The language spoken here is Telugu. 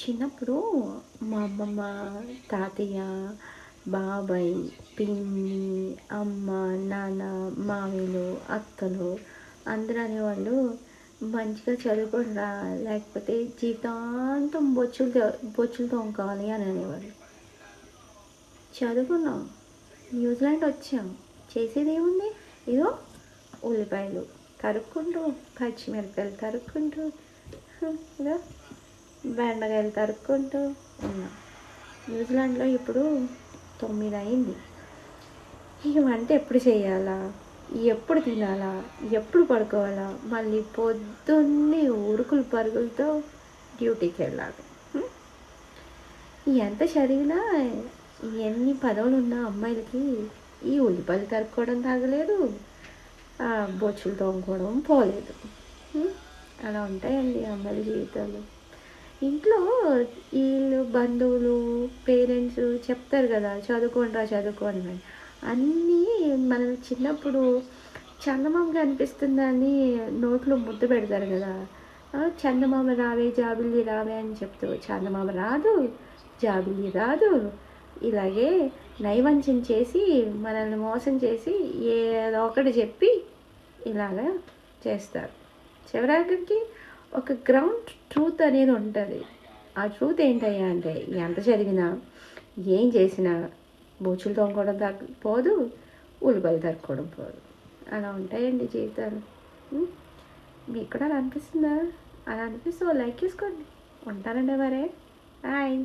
చిన్నప్పుడు మా అమ్మమ్మ, తాతయ్య, బాబాయ్, పిన్ని, అమ్మ, నాన్న, మామయ్యలు, అక్కలు అందరూ అనేవాళ్ళు, మంచిగా చదువుకోనిరా, లేకపోతే జీవితాంతం బొచ్చులు తోముకోవాలి అని అనేవాళ్ళు. చదువుకున్నాం, న్యూజిలాండ్ వచ్చాం, చేసేదేముంది? ఇదో ఉల్లిపాయలు తరుక్కుంటూ, పచ్చిమిరపకాయలు తరుక్కుంటూ, ఇదో బెండకాయలు తరుక్కుంటూ ఉన్నాం. న్యూజిలాండ్లో ఇప్పుడు 9 అయింది. ఇక వంట ఎప్పుడు చేయాలా, ఎప్పుడు తినాలా, ఎప్పుడు పడుకోవాలా, మళ్ళీ పొద్దున్నే ఉరుకులు పరుగులతో డ్యూటీకి వెళ్ళాలి. ఎంత చదివినా ఎన్ని పదవులు ఉన్న అమ్మాయిలకి ఈ ఉల్లిపాయలు తరుక్కోవడం తాగలేదు, బొచ్చులు తోముకోవడం పోలేదు. అలా ఉంటాయండి అమ్మాయిల జీవితాలు. ఇంట్లో వీళ్ళు బంధువులు, పేరెంట్స్ చెప్తారు కదా, చదువుకోండి అని. అన్నీ మనం చిన్నప్పుడు చందమామ కనిపిస్తుందని నోట్లో ముద్ద పెడతారు కదా, చందమామ రావే జాబిల్లి రావే అని చెప్తూ చందమామ రాదు, జాబిల్లి రాదు. ఇలాగే నైవంచన చేసి మనల్ని మోసం చేసి ఏదో ఒకటి చెప్పి ఇలాగా చేస్తారు. చివరికి ఒక గ్రౌండ్ ట్రూత్ అనేది ఉంటుంది. ఆ ట్రూత్ ఏంటయ్యా అంటే, ఎంత చదివినా ఏం చేసినా బూచులు తోముకోవడం పోదు, ఉల్లిపాయలు తరుక్కోవడం పోదు. అలా ఉంటాయండి జీవితాలు. మీకు కూడా అలా అనిపిస్తుందా? అలా అనిపిస్తే లైక్ చేసుకోండి. ఉంటానండి మరే. బాయ్.